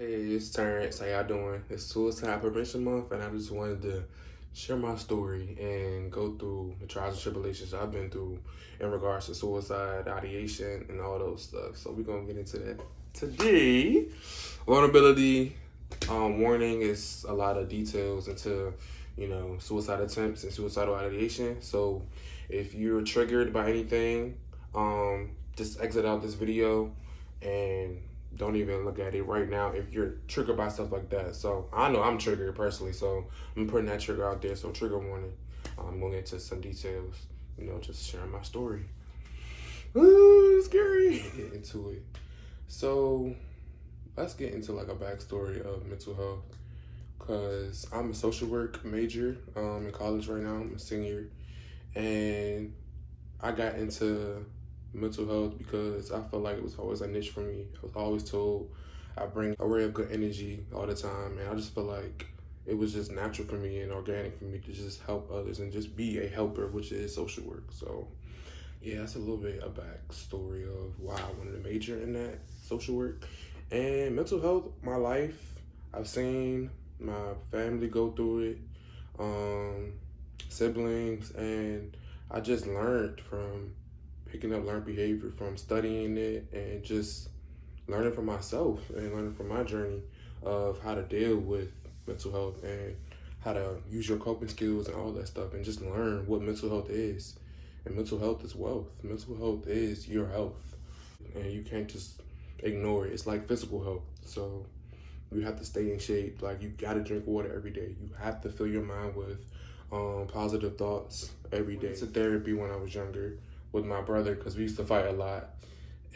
Hey, it's Terrence. How y'all doing? It's Suicide Prevention Month, and I just wanted to share my story and go through the trials and tribulations I've been through in regards to suicide, ideation, and all those stuff. So we're gonna get into that today. Vulnerability warning is a lot of details into suicide attempts and suicidal ideation. So if you're triggered by anything, just exit out this video and don't even look at it right now if you're triggered by stuff like that. So I know I'm triggered personally, so I'm putting that trigger out there. So trigger warning. I'm going into some details, just sharing my story. Ooh, it's scary. Get into it. So let's get into like a backstory of mental health, because I'm a social work major in college right now. I'm a senior, and I got into mental health because I felt like it was always a niche for me. I was always told I bring a ray of good energy all the time, and I just feel like it was just natural for me and organic for me to just help others and just be a helper, which is social work. So yeah, that's a little bit a backstory of why I wanted to major in that social work. And mental health, my life, I've seen my family go through it, siblings, and I just learned from picking up learned behavior from studying it and just learning from myself and learning from my journey of how to deal with mental health and how to use your coping skills and all that stuff and just learn what mental health is. And mental health is wealth. Mental health is your health. And you can't just ignore it. It's like physical health. So you have to stay in shape. Like, you gotta drink water every day. You have to fill your mind with positive thoughts every day. It's a therapy when I was younger with my brother because we used to fight a lot.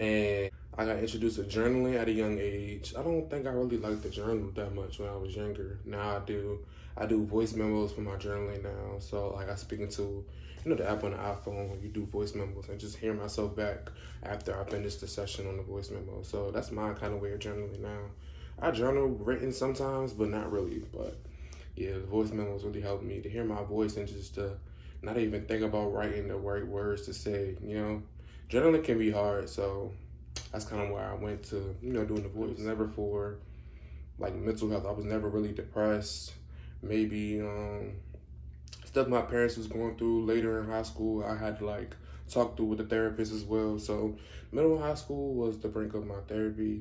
And I got introduced to journaling at a young age. I don't think I really liked to journal that much when I was younger. Now I do. I do voice memos for my journaling now. So like I speak into, the app on the iPhone where you do voice memos and just hear myself back after I finish the session on the voice memo. So that's my kind of way of journaling now. I journal written sometimes, but not really. But yeah, the voice memos really helped me to hear my voice and just to not even think about writing the right words to say. Journaling can be hard, so that's kind of where I went to, doing the voice. Never for like mental health. I was never really depressed. Maybe stuff my parents was going through later in high school, I had to like talk through with the therapist as well. So middle of high school was the brink of my therapy.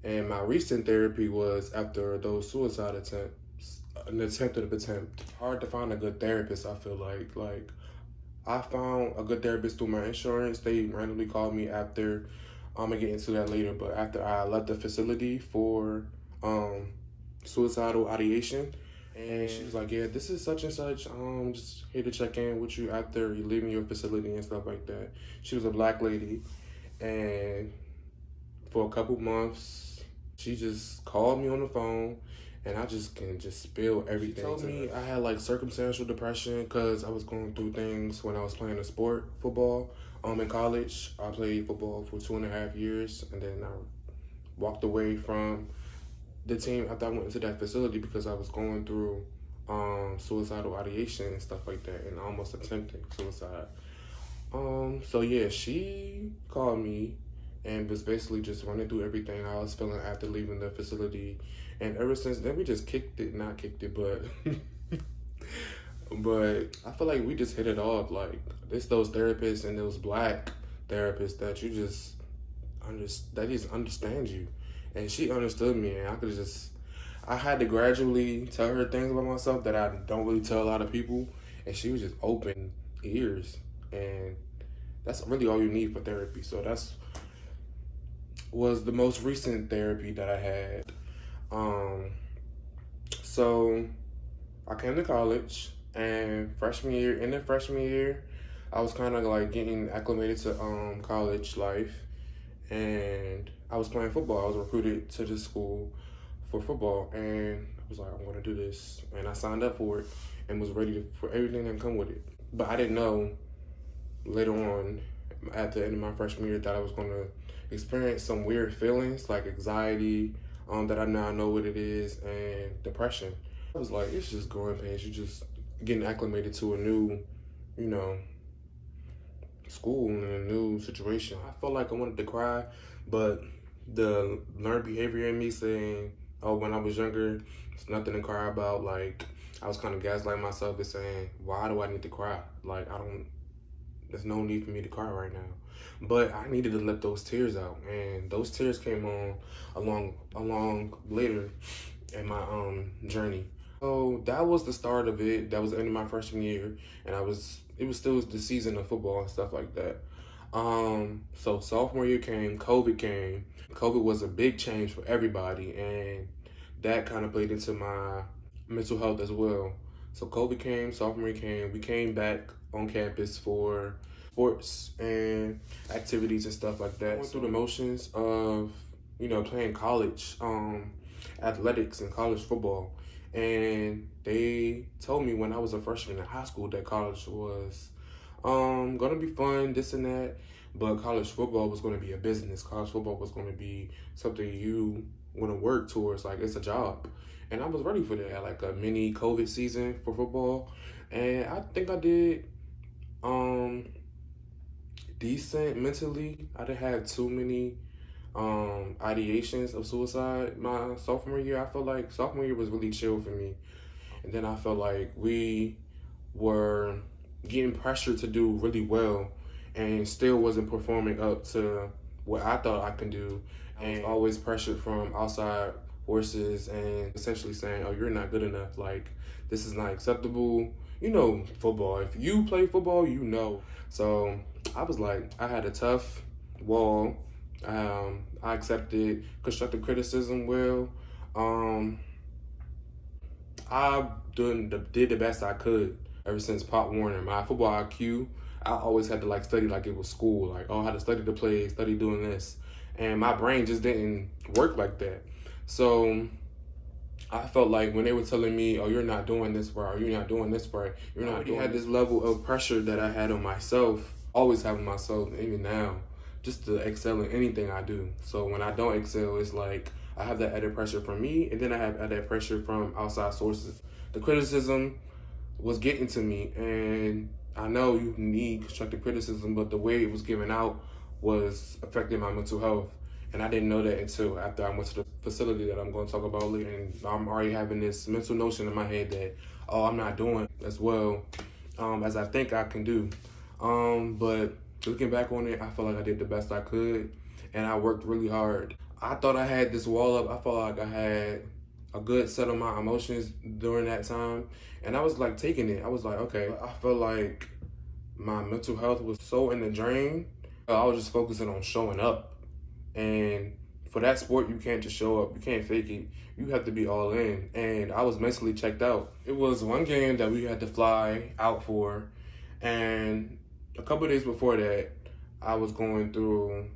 And my recent therapy was after those suicide attempts, an attempted attempt. Hard to find a good therapist, I feel like. Like, I found a good therapist through my insurance. They randomly called me after, I'm gonna get into that later, but after I left the facility for suicidal ideation. And she was like, yeah, this is such and such. Just here to check in with you after you leaving your facility and stuff like that. She was a black lady. And for a couple months, she just called me on the phone and I just can just spill everything. She told me I had like circumstantial depression because I was going through things when I was playing a sport, football. In college, I played football for 2.5 years, and then I walked away from the team after I went into that facility because I was going through suicidal ideation and stuff like that and almost attempting suicide. So yeah, she called me and was basically just running through everything I was feeling after leaving the facility. And ever since then, we just not kicked it, but but I feel like we just hit it off. Like, it's those therapists and those black therapists that you just understand you. And she understood me, and I had to gradually tell her things about myself that I don't really tell a lot of people. And she was just open ears. And that's really all you need for therapy. So was the most recent therapy that I had. So I came to college, and in the freshman year, I was kind of like getting acclimated to college life, and I was playing football. I was recruited to this school for football, and I was like, I'm gonna do this, and I signed up for it and was ready for everything that come with it. But I didn't know later on at the end of my freshman year that I was gonna experience some weird feelings like anxiety, that I now know what it is, and depression. I was like, it's just growing pains. You're just getting acclimated to a new, you know, school and a new situation. I felt like I wanted to cry, but the learned behavior in me saying Oh, when I was younger, it's nothing to cry about. Like, I was kind of gaslighting myself and saying, why do I need to cry? Like, there's no need for me to cry right now. But I needed to let those tears out. And those tears came on along later in my journey. So that was the start of it. That was the end of my freshman year. And it was still the season of football and stuff like that. So sophomore year came, COVID came. COVID was a big change for everybody, and that kind of played into my mental health as well. So COVID came, sophomore year came, we came back on campus for sports and activities and stuff like that. I went through the motions of, playing college athletics and college football. And they told me when I was a freshman in high school that college was gonna be fun, this and that, but college football was gonna be a business. College football was gonna be something you wanna work towards, like it's a job. And I was ready for that, like a mini COVID season for football. And I think I did decent mentally. I didn't have too many ideations of suicide my sophomore year. I felt like sophomore year was really chill for me. And then I felt like we were getting pressure to do really well and still wasn't performing up to what I thought I could do. And always pressured from outside forces and essentially saying, oh, you're not good enough. Like, this is not acceptable. You know, football. If you play football, you know. So I was like, I had a tough wall. I accepted constructive criticism well. I did the best I could ever since Pop Warner. My football IQ, I always had to like study like it was school. Like, oh, I had to study the plays, study doing this. And my brain just didn't work like that. So I felt like when they were telling me, oh, you're not doing this right, or you're not doing this right, you're not doing had this level of pressure that I had on myself, always having myself, even now, just to excel in anything I do. So when I don't excel, it's like I have that added pressure from me, and then I have added pressure from outside sources. The criticism was getting to me, and I know you need constructive criticism, but the way it was given out was affecting my mental health. And I didn't know that until after I went to the facility that I'm going to talk about later. And I'm already having this mental notion in my head that, oh, I'm not doing as well as I think I can do. But looking back on it, I feel like I did the best I could, and I worked really hard. I thought I had this wall up. I felt like I had a good set of my emotions during that time, and I was like taking it. I was like, okay. I felt like my mental health was so in the drain. I was just focusing on showing up. And for that sport, you can't just show up. You can't fake it. You have to be all in. And I was mentally checked out. It was one game that we had to fly out for. And a couple of days before that, I was going through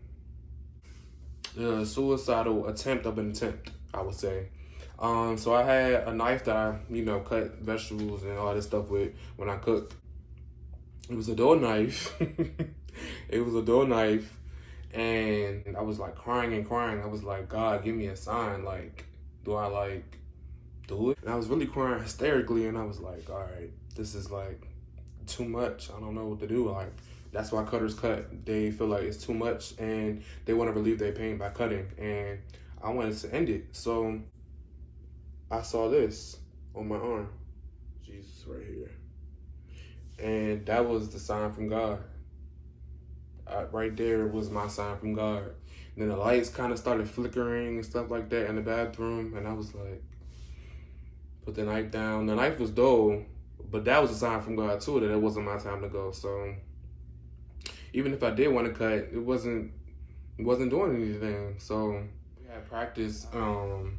the suicidal attempt, I would say. So I had a knife that I, cut vegetables and all this stuff with when I cook. It was a dull knife. It was a dull knife. And I was like crying and crying. I was like, God, give me a sign. Like, do I like do it? And I was really crying hysterically. And I was like, all right, this is like too much. I don't know what to do. Like, that's why cutters cut. They feel like it's too much and they want to relieve their pain by cutting. And I wanted to end it. So I saw this on my arm. Jesus, right here. And that was the sign from God. Right there was my sign from God. And then the lights kind of started flickering and stuff like that in the bathroom. And I was like, put the knife down. The knife was dull, but that was a sign from God too, that it wasn't my time to go. So even if I did want to cut, it wasn't doing anything. So we had practice, for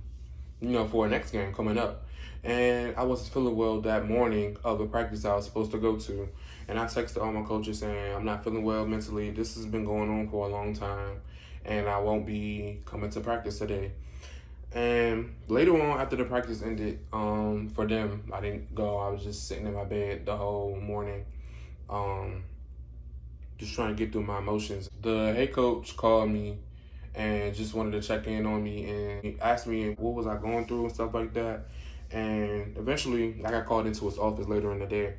our next game coming up. And I wasn't feeling well that morning of a practice I was supposed to go to. And I texted all my coaches saying, I'm not feeling well mentally. This has been going on for a long time. And I won't be coming to practice today. And later on, after the practice ended, for them, I didn't go. I was just sitting in my bed the whole morning, just trying to get through my emotions. The head coach called me and just wanted to check in on me. And he asked me what was I going through and stuff like that. And eventually, I got called into his office later in the day.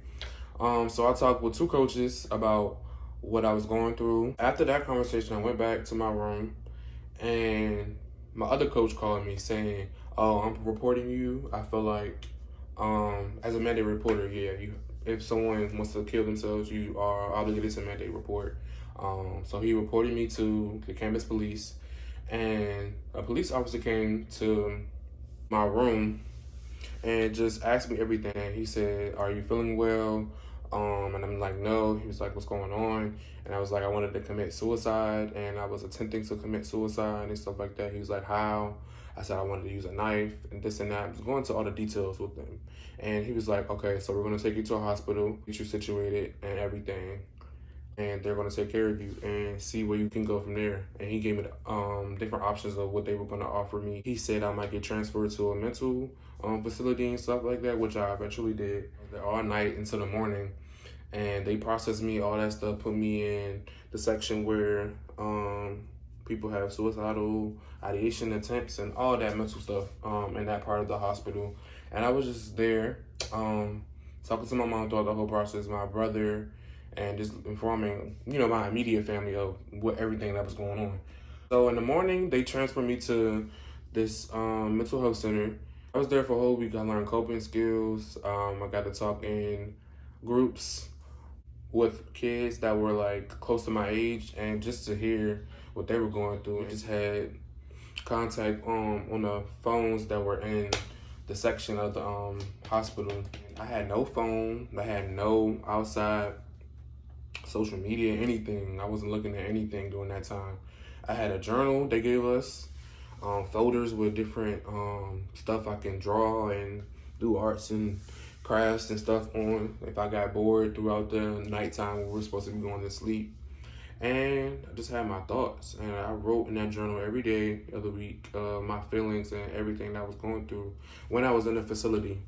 So I talked with two coaches about what I was going through. After that conversation, I went back to my room, and my other coach called me saying, oh, I'm reporting you. I feel like, as a mandate reporter, yeah, you if someone wants to kill themselves, you are obligated to mandate report. So he reported me to the campus police, and a police officer came to my room and just asked me everything. He said, "Are you feeling well?" And I'm like, "No." He was like, "What's going on?" And I was like, "I wanted to commit suicide, and I was attempting to commit suicide and stuff like that." He was like, "How?" I said, "I wanted to use a knife and this and that." I was going to all the details with him. And he was like, "Okay, so we're going to take you to a hospital, get you situated and everything. And they're going to take care of you and see where you can go from there." And he gave me the, different options of what they were going to offer me. He said I might get transferred to a mental facility and stuff like that, which I eventually did. I was there all night until the morning, and they processed me, all that stuff, put me in the section where people have suicidal ideation attempts and all that mental stuff in that part of the hospital. And I was just there talking to my mom throughout the whole process, my brother, and just informing, my immediate family of what everything that was going on. So in the morning, they transferred me to this mental health center. I was there for a whole week. I learned coping skills. I got to talk in groups with kids that were like close to my age, and just to hear what they were going through. I just had contact on the phones that were in the section of the hospital. I had no phone. I had no outside social media, anything. I wasn't looking at anything during that time. I had a journal they gave us, folders with different stuff I can draw and do arts and crafts and stuff on if I got bored throughout the nighttime when we were supposed to be going to sleep. And I just had my thoughts, and I wrote in that journal every day of the week my feelings and everything that I was going through when I was in the facility.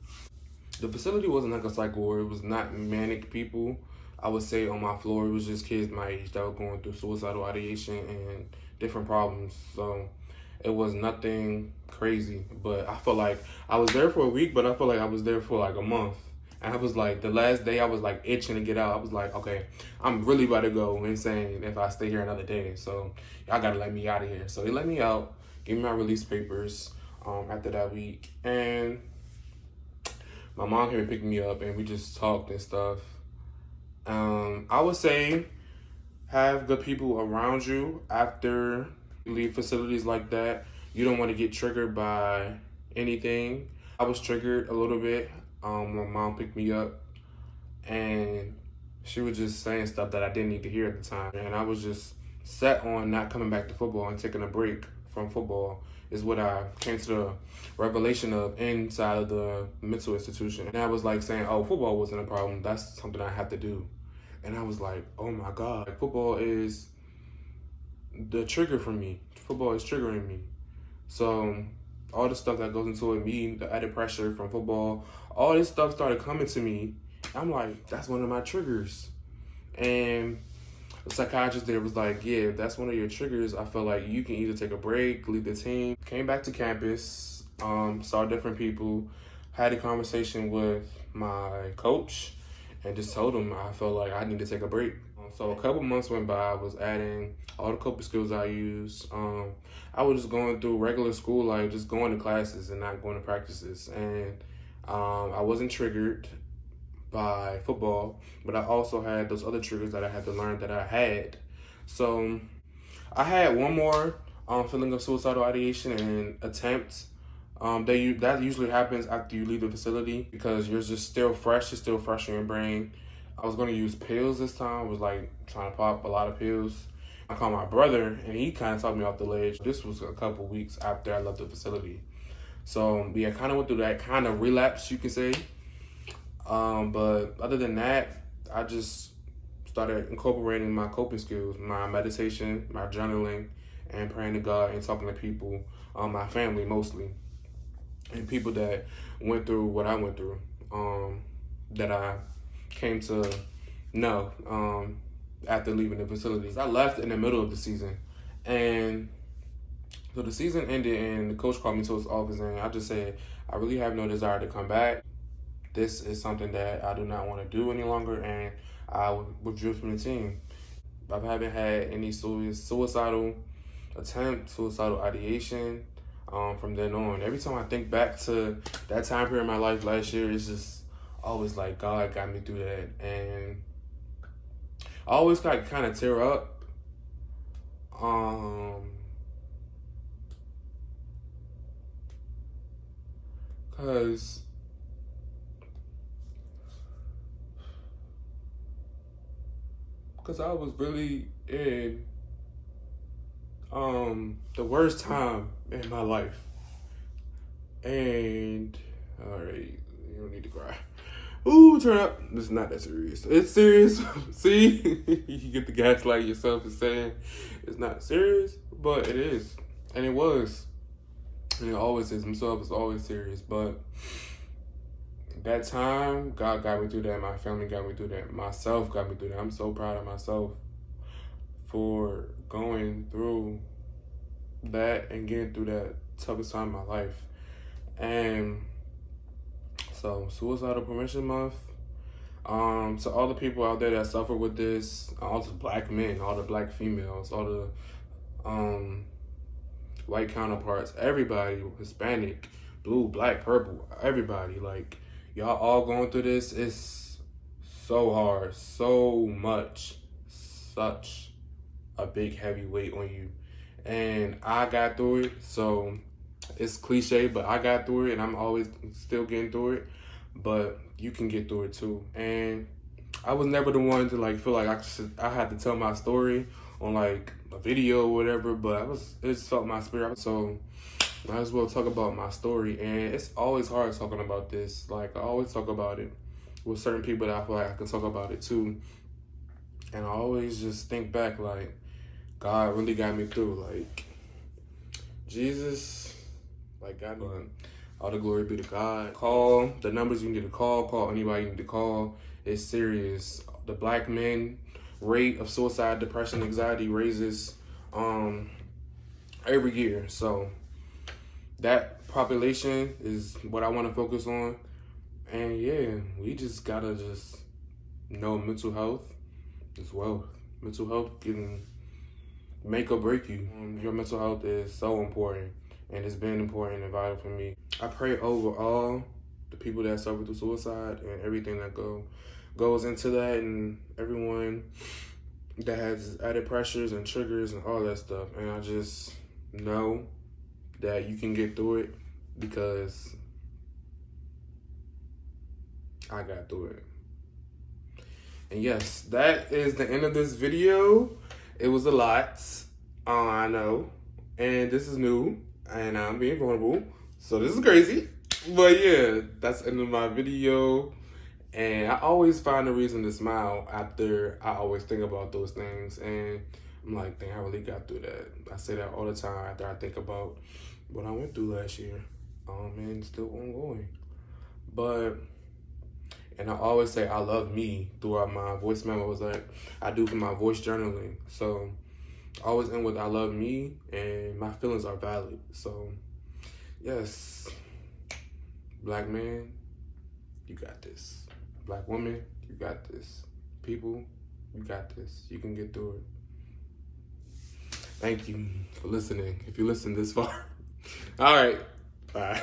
The facility wasn't like a psych ward. It was not manic people. I would say on my floor, it was just kids my age that were going through suicidal ideation and different problems. So it was nothing crazy. But I felt like I was there for a week, but I felt like I was there for like a month. And I was like, the last day I was like itching to get out. I was like, okay, I'm really about to go insane if I stay here another day. So y'all gotta let me out of here. So they let me out, gave me my release papers after that week. And my mom came and picked me up, and we just talked and stuff. I would say have good people around you after you leave facilities like that. You don't want to get triggered by anything. I was triggered a little bit. My mom picked me up, and she was just saying stuff that I didn't need to hear at the time. And I was just set on not coming back to football and taking a break from football is what I came to the revelation of inside of the mental institution. And I was like saying, oh, football wasn't a problem. That's something I have to do. And I was like, oh my God, football is the trigger for me. Football is triggering me. So all the stuff that goes into it, me, the added pressure from football, all this stuff started coming to me. I'm like, that's one of my triggers. And the psychiatrist there was like, yeah, if that's one of your triggers, I feel like you can either take a break, leave the team. Came back to campus, saw different people, had a conversation with my coach, and just told him I felt like I need to take a break. So a couple months went by. I was adding all the coping skills I use. I was just going through regular school life, just going to classes and not going to practices. And I wasn't triggered by football, but I also had those other triggers that I had to learn that I had. So I had one more feeling of suicidal ideation and attempt. That usually happens after you leave the facility because you're just still fresh. It's still fresh in your brain. I was going to use pills this time. I was like trying to pop a lot of pills. I called my brother, and he kind of talked me off the ledge. This was a couple weeks after I left the facility. So yeah, I kind of went through that kind of relapse, you could say. But other than that, I just started incorporating my coping skills, my meditation, my journaling, and praying to God and talking to people, my family mostly, and people that went through what I went through, that I came to know after leaving the facilities. I left in the middle of the season, and so the season ended, and the coach called me to his office, and I just said, I really have no desire to come back. This is something that I do not want to do any longer, and I withdrew from the team. I haven't had any suicidal attempt, suicidal ideation. from then on. Every time I think back to that time period in my life last year, it's just always like God got me through that. And I always got kind of tear up. Cause I was really in the worst time in my life. And all right, you don't need to cry. Ooh, turn up. It's not that serious. It's serious. See, you get the gaslight yourself and saying it's not serious, but it is, and it was, and it always is. Himself is always serious, but that time, God got me through that. My family got me through that. Myself got me through that. I'm so proud of myself for going through that and getting through that toughest time in my life. And so, Suicidal Prevention Month. To all the people out there that suffer with this, all the black men, all the black females, all the white counterparts, everybody, Hispanic, blue, black, purple, everybody, like, y'all all going through this. It's so hard, so much, such a big heavy weight on you. And I got through it, so it's cliche, but I got through it, and I'm always still getting through it. But you can get through it too. And I was never the one to like feel like I had to tell my story on like a video or whatever, but it just felt my spirit. So might as well talk about my story. And it's always hard talking about this. Like, I always talk about it with certain people that I feel like I can talk about it too. And I always just think back, like, God really got me through. Like, Jesus, like, got me. All the glory be to God. Call the numbers you need to call anybody you need to call. It's serious. The black men rate of suicide, depression, anxiety raises every year. So that population is what I want to focus on. And yeah, we just gotta just know mental health is wealth. Mental health can make or break you. Your mental health is so important, and it's been important and vital for me. I pray over all the people that suffer through suicide and everything that goes into that, and everyone that has added pressures and triggers and all that stuff. And I just know that you can get through it because I got through it. And yes, that is the end of this video. It was a lot, I know, and this is new, and I'm being vulnerable, so this is crazy. But yeah, that's the end of my video. And I always find a reason to smile after I always think about those things. And I'm like, dang, I really got through that. I say that all the time after I think about what I went through last year. And still ongoing. And I always say I love me throughout my voice memos that I do for my voice journaling. So I always end with I love me and my feelings are valid. So yes, black man, you got this. Black woman, you got this. People, you got this. You can get through it. Thank you for listening, if you listened this far. All right, bye.